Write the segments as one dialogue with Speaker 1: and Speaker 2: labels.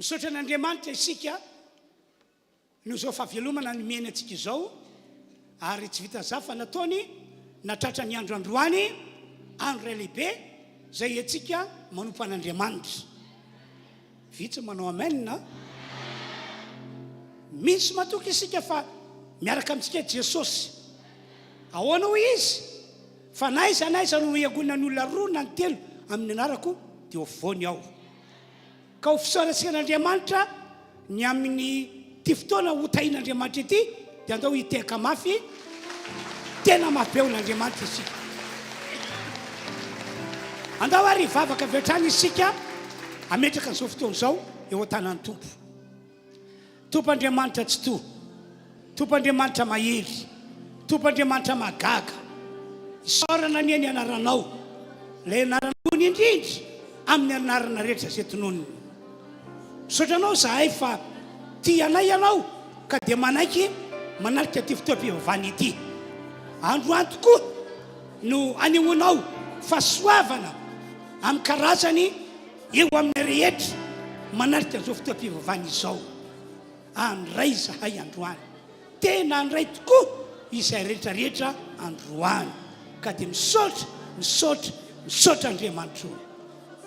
Speaker 1: misaotra an'Andriamanitra isika no zao fahavelomana nomeny antsika izao, ary tsy vita za fa nataony natratra ny andro androany, andro ray lehibe zay atsika manompo an'Andriamanitra. Vitsy manao amen na? Misy matoky isika fa miaraka amintsika Jesosy. Ahoana hoy izy? Fa naiza no iagonan'olona roa na telo amin'ny anarako dia ovoany aho. Ka ho fisaorantsika an'Andriamanitra ny amin'ny ty fotoana ho tahin'Andriamanitra ity dia andao hiteka mafy, tena mafy be n'Andriamanitra isika. Andao ary vavaka avy hatrany isika ametraka n'izao fotoana izao eo an-tanan'ny Tompo. Tompo Andriamanitra tsy to, Tompo Andriamanitra mahery, Tompo Andriamanitra magaga, isaorana ny anaranao, ilay anaranao indrindra amin'ny anarana rehetra izay tononony. Misaotranao zahay fa tia anay ianao ka dia manaiky manarika ty fotoam-pivavahana ity. Androany tokoa no anehoanao fahasoavana amin'ny karazany eo amin'ny rehetra manarika izao fotoam-pivavahana izao. Andray zahay androany, tena andray tokoa izay rehetrarehetra androany, ka dia misaotra Andriamanitra.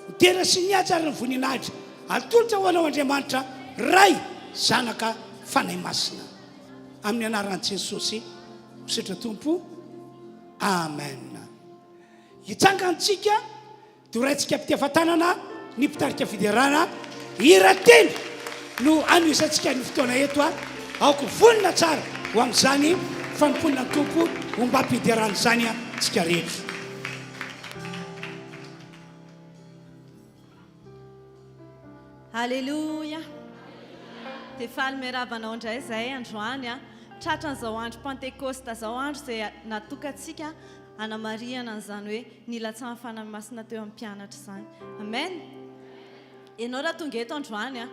Speaker 1: Mitera sy ny atsara ny voninahitra atolotra ho anao Andriamanitra ray zanaka fanahy masina. Amin'ny anaran'i Jesosy misaotra Tompo, amen. Hitsangantsika dia horaintsika mpitefa-tanana ny mpitarika fiderana hira telo no anoisantsika ny fotoana eto aoko vonina tsara ho amin'izany fanomponina ny Tompo ho mba mpiderana izany tsika rehetra.
Speaker 2: Alléluia. Dia faly miarabanao indray zahay androany tratran'izao andro pentekôsta zao andro izay natokantsika hanamariana an'izany hoe ny latsan'ny fanahy masina teo amin'ny mpianatra izany. Amen. Ianao raha tonga eto androany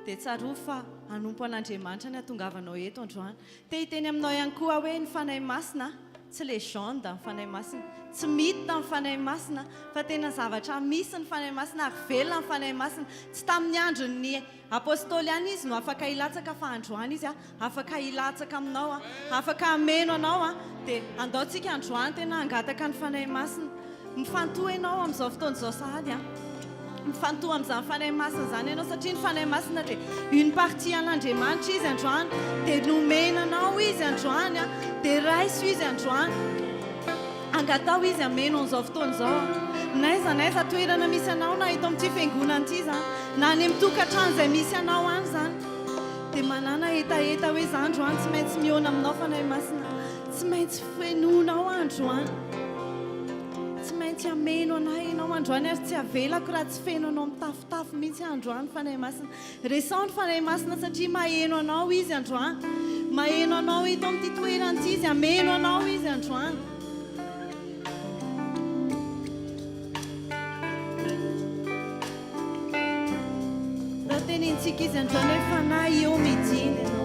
Speaker 2: dia tsaroa fa hanompo an'Andriamanitra ny hatongavanao eto androany. Te hiteny aminao ihany koa hoe ny fanahy masina tsy légende ny fanahy masina, tsy mity ny fanahy masina, fa tena zavatra misy ny fanahy masina, ary velona ny fanahy masina. Tsy tamin'ny andron'ny apôstôly ihany izy no afaka hilatsaka, fa androany izy afaka hilatsaka aminao, afaka hameno anao dia andaontsika androany tena hangataka ny fanahy masina. Mifantoha ianao amin'izao fotoana izao sahady mifantoha amin'izany fanahy masina izany ianao, satria ny fanahy masina dia une partie an'Andriamanitra izy androany, dia nomenanao izy androany, dia raiso izy androany, angatao izy ameno amin'izao fotoana izao. Naiza toerana misy anao na ito amin'ity fiangonana ity izany, na any amin'ny tokantrano izay misy anao any izany, dia manana etaeta hoe za androany tsy maintsy mihaona aminao fanahy masina, tsy maintsy fenonao androany, tsy maintsy ameno anay ianao androany, ary tsy avelako raha tsy feno anao mitafotafo mihitsy androany fanahy masina. Resandro fanahy masina satria maheno anao izy androany, maheno anao ito amin'ity toerana ity izy, ameno anao izy androany. Raha tenintsika izy androany hoe fanahy eo midina ianao.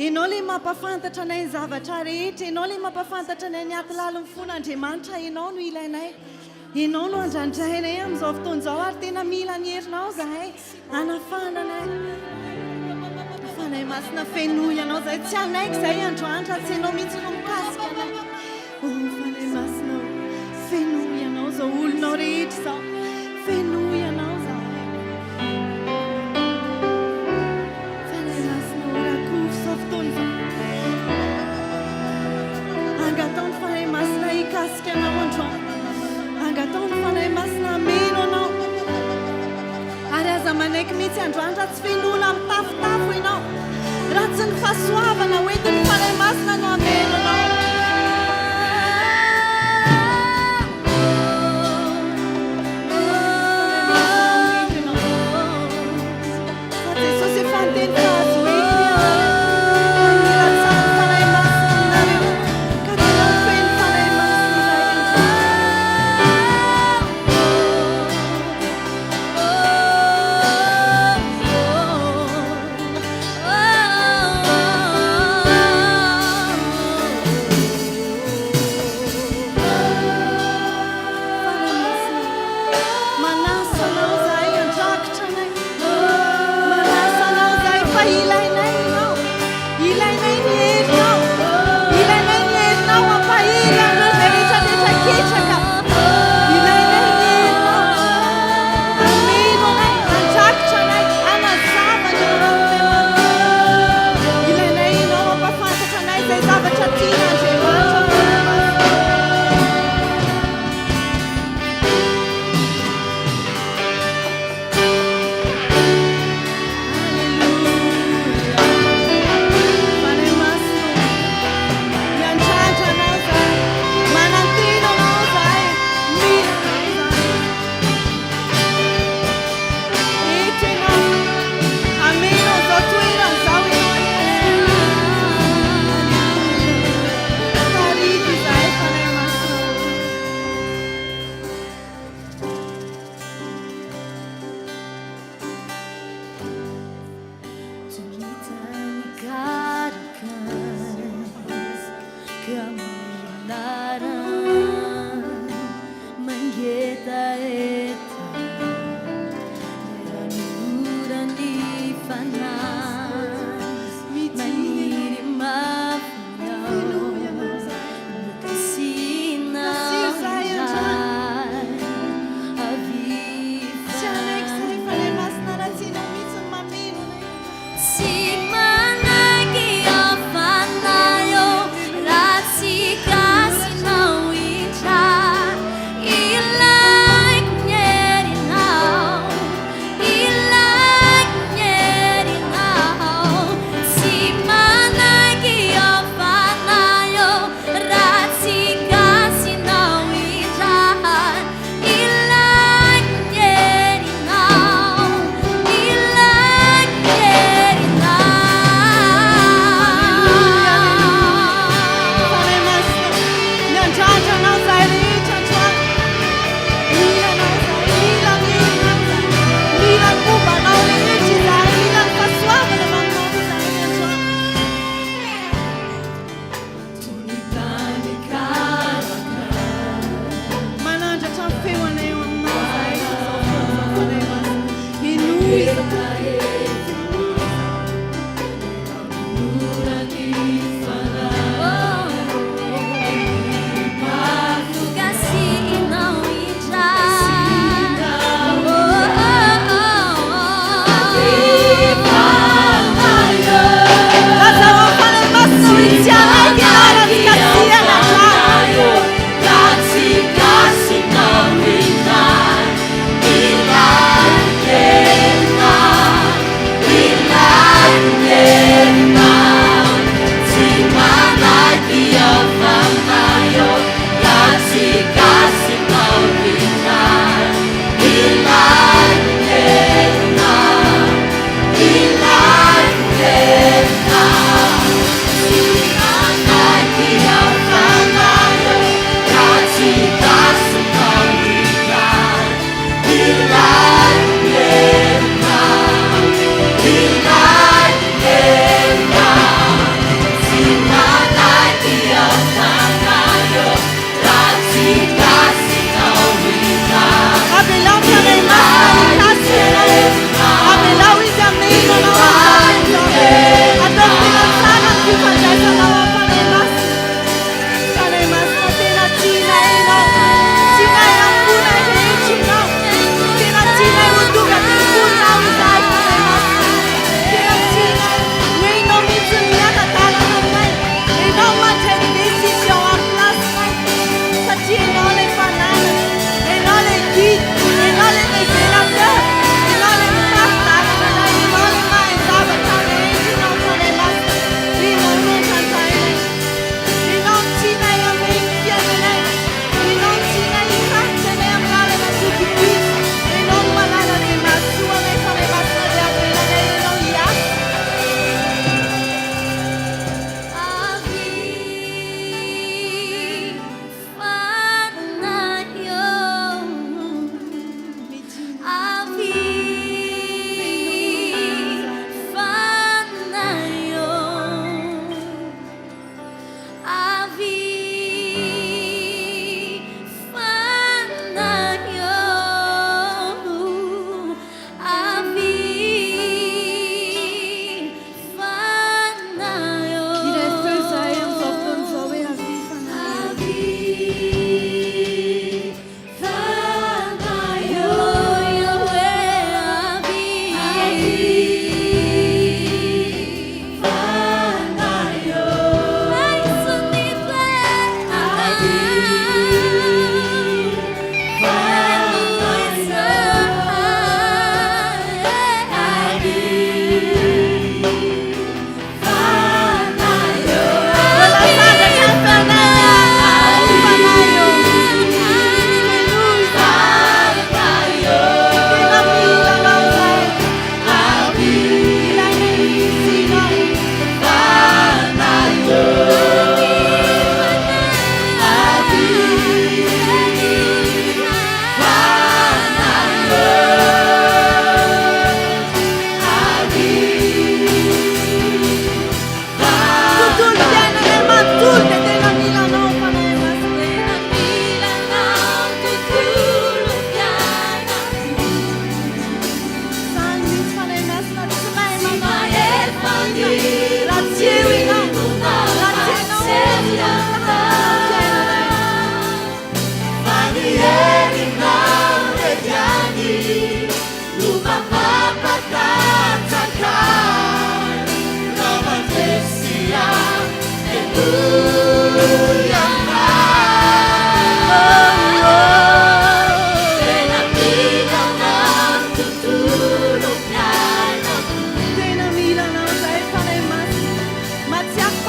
Speaker 2: Ianao le mampafantatra anay ny zavatra rehetra, ianao le mampafantatra anay ny aty lalo ny fon'Andriamanitra, ianao no ilainay. Ianao no andrandrainay amin'izao fotoan'izao ary tena mila ny herinao zahay. Anafananay. Afanay masina fenoy ianao zay tsy anaiky izay androandra tsy ianao mihitsy no mikasika anay. Fanay masina fenoy ianao izao olonao rehetra izao. Fenoy ianao zahay. Fanay masina orakofo izao fotoan'izao. Angatao ny fanay masina hikasika anao androany. Angatao ny fanay masina meno anao. Ary aza manaiky mihitsy androandra tsy fenona mitafotafo ianao. Raha tsy ny fahasoavana hoentin'ny fanay masina no ameno anao.
Speaker 3: Oh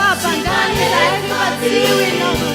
Speaker 2: Mampangany izahay fifadio ianao.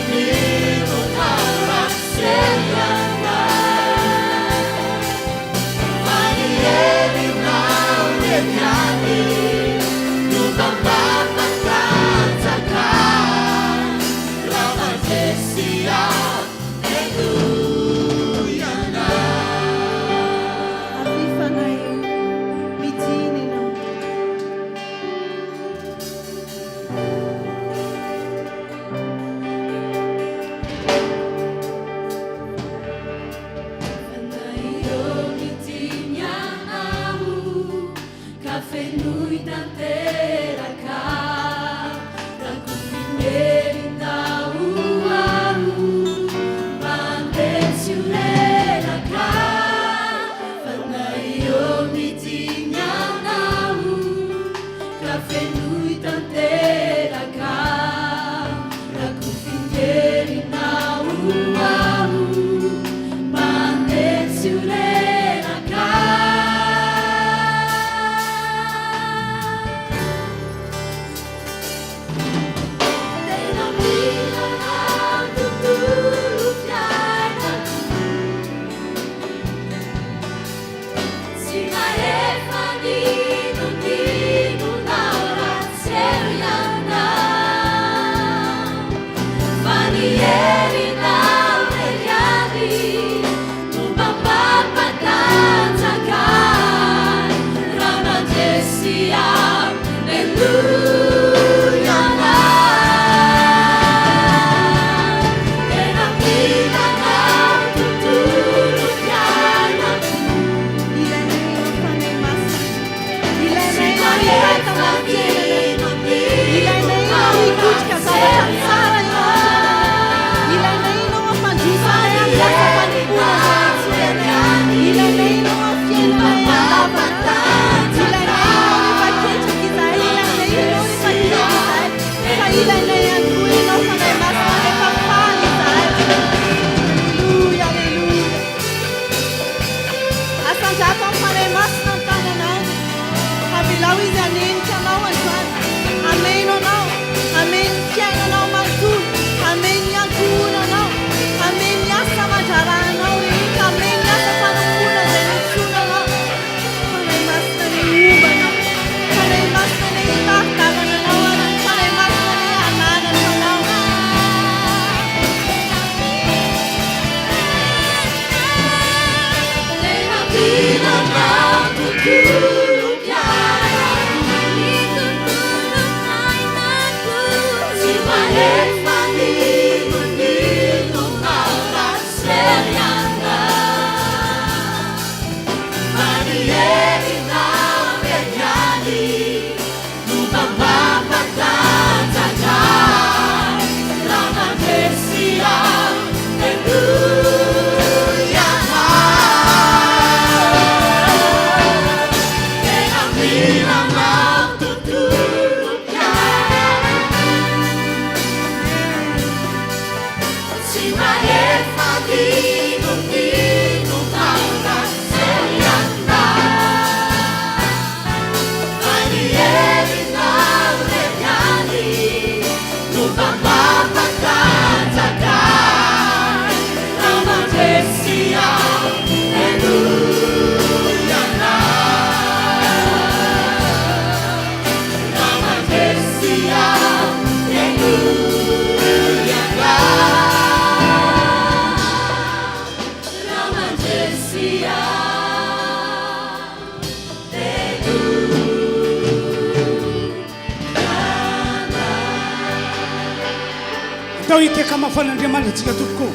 Speaker 1: Atao hiteka mafan'Andriamanitra antsika tompoko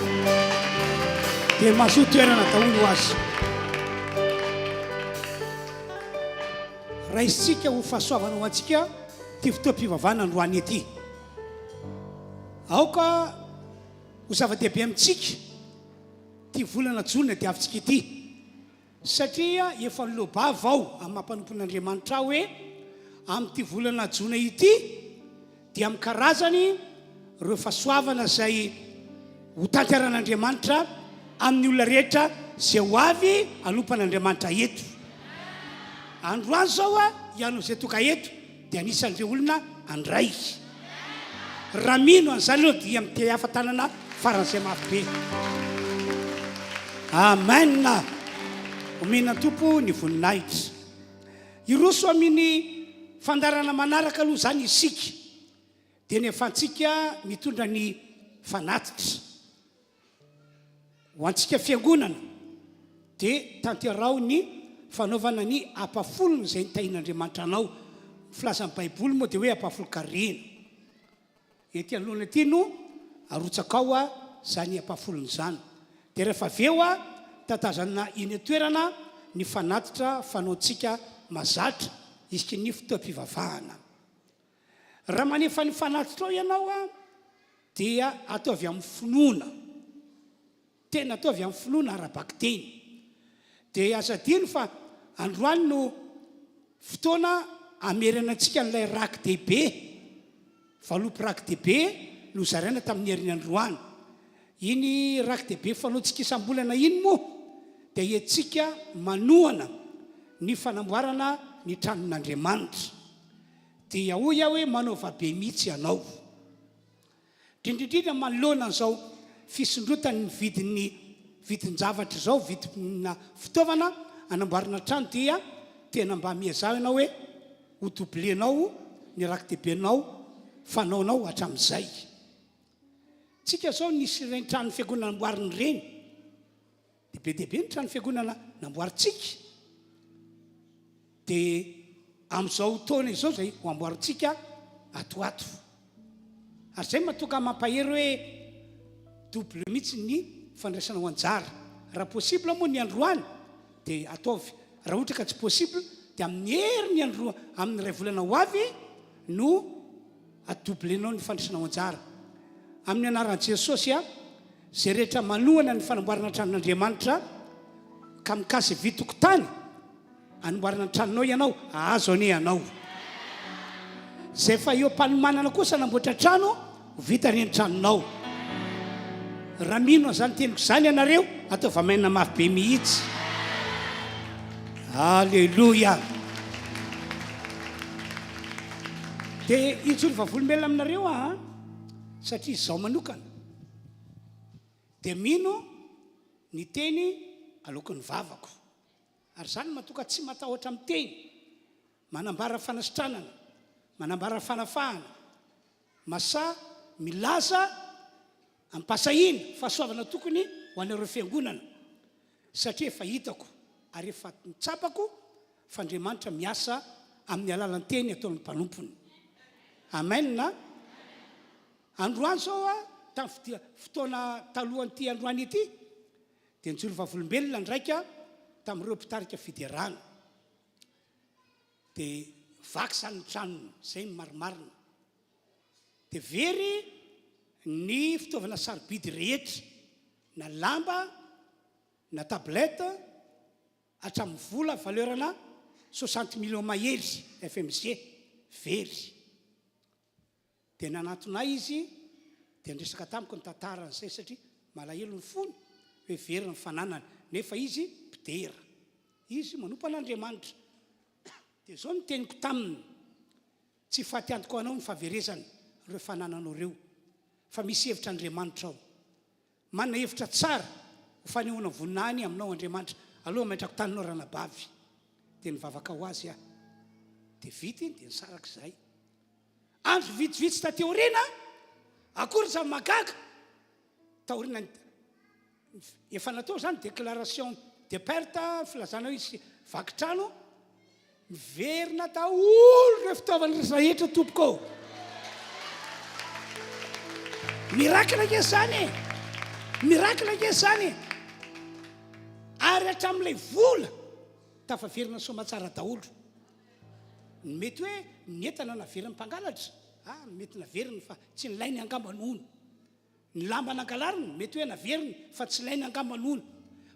Speaker 1: dia mahasoa toerana daholo azy. Raha isika ho fahasoavana ho antsika ty fotoam-pivavahana androany ety. Aoka ho zava-dehibe amintsika ty volana jona dia avintsika ety, satria efa nilobava ao amin'ny mampanompon'Andriamanitra hoe amin'ity volana jona ity dia amin'ny karazany ireo fahasoavana izay ho tanteran'Andriamanitra amin'ny olona rehetra izay ho avy anompan'Andriamanitra eto. Androany zao ianao izay toka eto dia anisan'ireo olona andray. raha mino an'izany eo dia mite hafatanana faran'izay mafy be. Amen. Omena tompo ny voninahitra. Iroso amin'ny fandarana manaraka aloha zany isika dia nefantsika mitondra ny fanatitra ho antsika fiangonana dia tanterao ny fanaovana ny ampafolony izay nitahin'Andriamanitra anao. Filazan'ny baiboly moa dia hoe ampafolo-karena. Ety anoloana ety no arotsaka ao zany ampafolony zany. Dia rehefa avy eo tatazana iny toerana ny fanatitra fanaontsika mazatra isika ny fotoam-pivavahana. Raha manefa ny fanatitra ao ianao dia atao avy amin'ny finoana. Tena atao avy amin'ny finoana arabaky teny. Dia azadino fa androany no fotoana ameriana antsika n'ilay raky dehibe. Valopy raky dehibe no zaraina tamin'ny herin'ny androany. Iny raky dehibe fanaontsika isam-bolana iny moa dia etsika manohana ny fanamboarana ny tranon'Andriamanitra. Dia hoy aho hoe manaova be mihitsy ianao. Indrindrindra manoloana an'izao fisondrotany ny vidin-javatra izao, vidina fitaovana anamboarana trano dia tena mba miazao ianao hoe ho doblenao ny raky dehibenao fanaonao hatramin'izay. Tsika zao nisy ireny trano fiangonana namboariny ireny. Dehibe ny trano fiangonana namboaritsika. Dia amin'izao taona izao zay ho amboaritsika atoato. Ary zay mahatonga mampahery hoe double mihitsy ny fandraisana ho anjara. Raha possible moa ny androany dia ataovy. Raha ohatra ka tsy possible dia amin'ny hery ny andro amin'ny ray volana ho avy no adoblenao ny fandraisana ho anjara. Amin'ny anaran'i Jesosy zay rehetra manohana ny fanamboarana tranon'Andriamanitra ka mikasy vitokotany anamboarana ny tranonao ianao, azo ane ianao. Zay fa eo mpanomanana kosa namboatra trano vita reny tranonao. Raha mino zany teniko zany ianareo atao vamaina mafy be mihitsy. Alleluia. Dia intsony vavolombelona aminareo satria izao manokana dia mino ny teny alokon'ny vavako. Ary zany mahatonga tsy matahotra amin'ny teny, manambara fanasitranana, manambara fanafahana, masa milaza ampasahina fahasoavana tokony ho an'ireo fiangonana. Satria efa hitako ary efa mitsapako fa Andriamanitra miasa amin'ny alalan'ny teny ataon'ny mpanompony. Amen. Androany zao tamin'ny fotoana talohan'ity androany ity dia nijoro vavolombelona ndraika tamin'ireo mpitarika fiderana. Dia vaky zany ny tranony zay ny marimarina. Dia very ny fitaovana sarobidy rehetra na lamba na tablette hatramin'ny vola valeurana 60 millions mahery FMG very. Dia nanatona izy dia ndresaka tamiko ny tantaran'izay satria malahelo ny fony hoe very ny fananany nefa izy mpidera, izy manompo an'Andriamanitra. Dia zao ny teniko taminy, tsy fatiantoko anao ny fahaverezana ireo fanananao ireo fa misy hevitra Andriamanitra ao. Manana hevitra tsara ho fanehoana voninahiny aminao Andriamanitra aloha mahitrako taninao ranabavy. Dia nivavaka ho azy dia vita iny dia nisarak'izay. Andro vitsivitsy tateorina akory za magaga taorina efa natao zany déclaration de perte filazana hoe isy vakitrano miverina daholo ireo fitaovana rehetra tompoko. Miracle ke zany, miracle ke zany. Ary hatramin'ilay vola tafaverina somatsara daholo. Mety hoe netana naveriny mpangalatra, mety naveriny fa tsy nilainy angamba nono. Ny lamba nangalariny mety hoe naveriny fa tsy lainy angamba nono.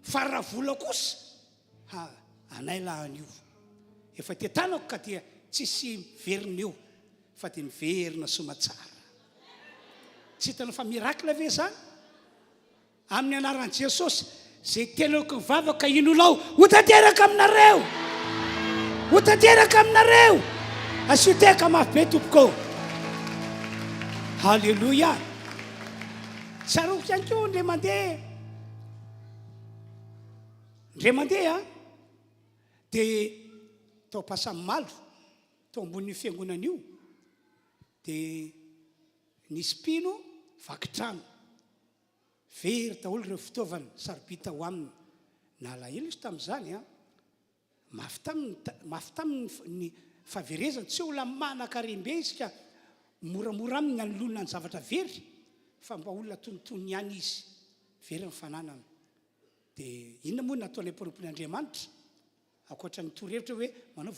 Speaker 1: Fa raha vola kosa anay lahan'io efa tetanako ka dia tsisy verina eo fa dia niverina somatsara. Tsy hitana fa miracle ve zany? Amin'ny anaran'i Jesosy zay tenako vavaka inolao ho tanteraka aminareo, ho tanteraka aminareo, asioteka mafy be tompoko. halleloia tsaroko ihany ko ndre mandeha dia tao pasamalo tao ambonin'ny fiangonana io dia nisy pino vakitrano very daholo ireo fitaovana sarobita ho aminy nalahelo izy tamin'izany mafy tamin'ny fahaverezana tsy olona manakarimbe izy ka moramora aminy anolona ny zavatra very fa mba olona tonotony ihany izy very ny fananana dia inona moa nataon'ny mpirompon'Andriamanitra akoatra ny torevitra hoe manao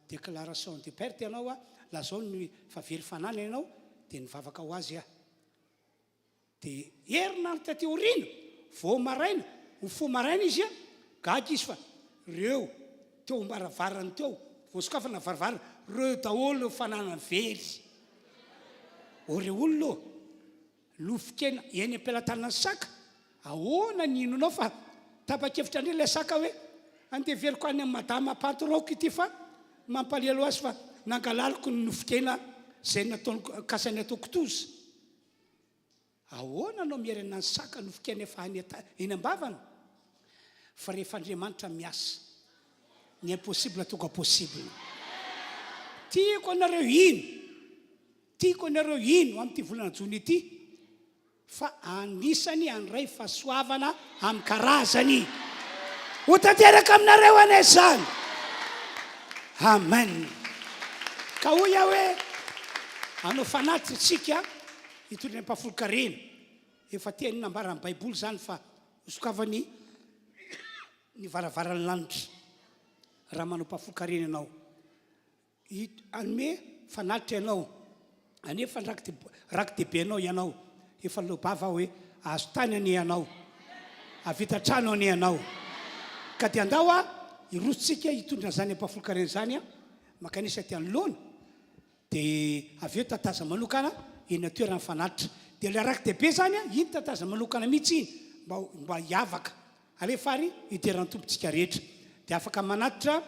Speaker 1: déclaration de perte ianao lazao ny favery fanana ianao dia nivavaka ho azy dia herinandro taty aoriana vao maraina ho fo maraina izy gaga izy fa reo teo mbaravarany teo vao sokafana varavarana reo daholo fanana very reo olona lofikena eny ampilatanana ny saka ahoana ny inonao fa tapa-kevitra ndray ilay saka hoe andeveriko any amin'ny madama patronko ity fa mampalelo azy fa nangalaliko ny nofikena zay nataony kasany atao kotoza ahoana anao miarana ny saka nofikena efa eny ambavana fa rehefa Andriamanitra miasa ny impossible tonga possible tiako anareo ino amin'ity volana jona ity fa anisany andray fahasoavana amin'ny karazany ho tanteraka aminareo anay zany amen ka hoy aho hoe anao fanaty tsika hitondra ny mpafolo-karena efa tiany nambarany baiboly zany fa sokafany ny varavarany lanitra raha manao mpafolo-karena ianao anome fanatitra ianao anefa raky dehibe anao ianao efa lobava hoe azo tany ane ianao avita trano ane ianao ka dia andao irosotsika hitondra zany mpafolo-karena zany makanisa ty anoloana dia avy eo tataza manokana eny atoerana fanatitra dia le raky dehibe zany iny tataza manokana mihitsy iny mba hiavaka alefary itoeran'ny tompontsika rehetra dia afaka manatitra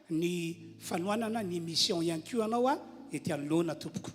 Speaker 1: ny fanoanana ny mission ihany ko anao ety anoloana tompoko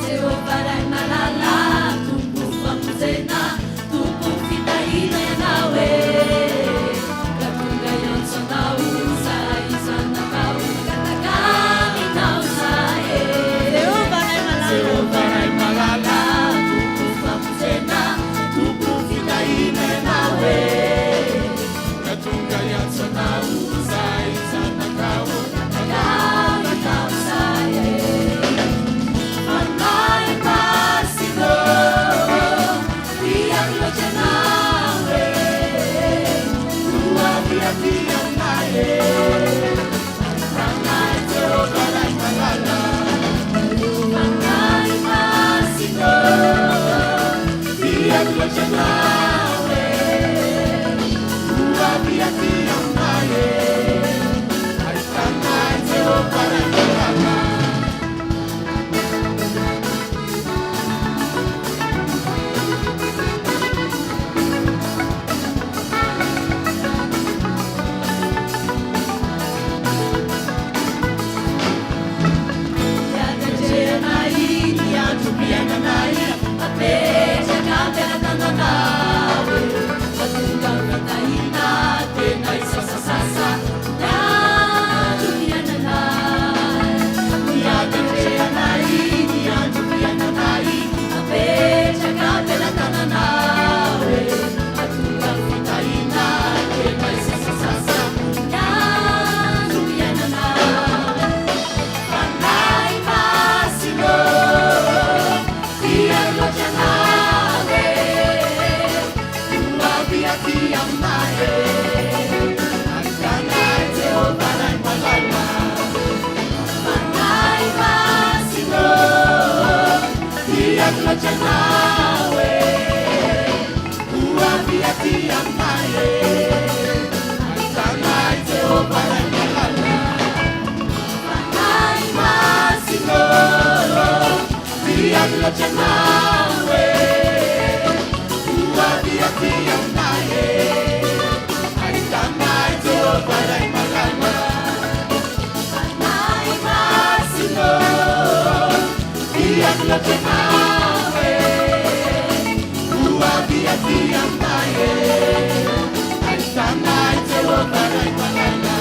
Speaker 3: Seu varai malala nawe uwaviatia mnaye aitanai Jehova naimalala fanai masino viaglocha nawe uwaviatia mnaye aitanai Jehova naimalala fanai masino viaglocha nawe uwaviatia mnaye aitanai Jehova naimalala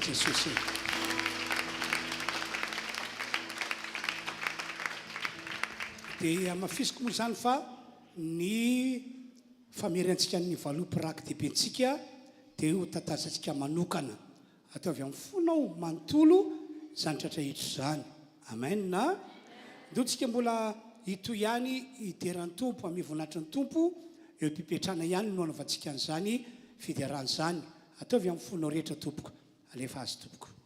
Speaker 1: Jesosy dia mafisiko moa zany fa ny fameriantsika ny valopiraky debentsika dia ho tatasantsika manokana ataovy amin'ny fonao manontolo zany tratrahitro zany amen na ndotsika mbola hito ihany hideran'ny tompo amin'ny voninahitry ny tompo eo mpipetrana ihany no anaovantsika an'izany fidiarana zany ataovy amin'ny fonao rehetra tompoko alefa azy tompoko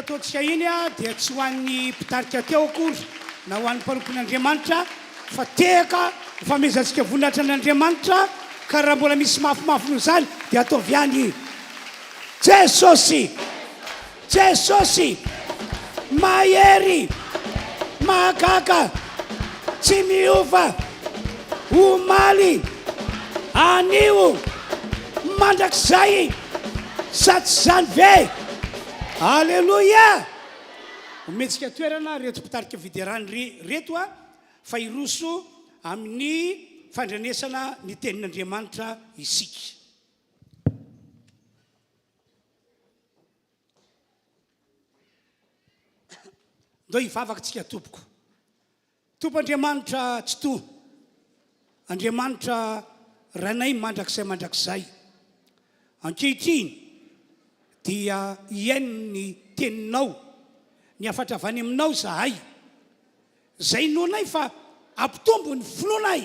Speaker 1: nataontsika iny a dia tsy ho an'ny mpitarika teo akory na ho an'ny mpanompon'Andriamanitra fa tehaka famezatsika voninahitra an'Andriamanitra ka raha mbola misy mafimafy noho izany dia ataovy any Jesosy Jesosy mahery mahagaga tsy miova omaly anio mandrakizay sady zany ve Alléluia. Ometsika toerana reto mpitarika fiderany reto a fa iroso amin'ny fandrenesana ny tenin'Andriamanitra isika. Ndo hivavakatsika tompoko. Tompo-Andriamanitra tsy to. Andriamanitra ranay mandrakizay. Ankehitriny dia iaino ny teninao ny afatra avy any aminao zahay zay nonay fa ampitombo ny finoanay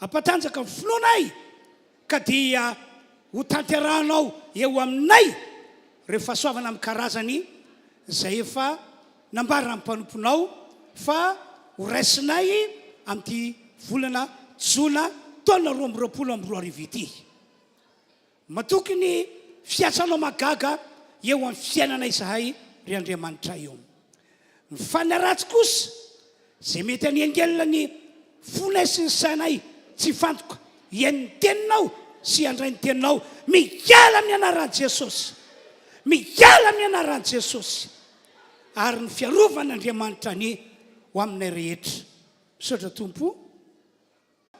Speaker 1: ampatanjaka ny finoanay ka dia ho tanterahanao eo aminay rehefa soavana amin'ny karazany zay efa nambara amin'ny mpanomponao fa ho raisinay amin'ity volana jona taona 2022 ity matokony fiasanao magaga eo amin'ny fiainanay zahay ry Andriamanitra eo. Ny fanaratsy kosa zay mety aniangelina ny fonay sy ny sainay tsy fantoka iain'ny teninao sy andray ny teninao miala amin'ny anaran'i Jesosy miala amin'ny anaran'i Jesosy ary ny fiarovana Andriamanitra ny ho aminay rehetra. Misaotra Tompo.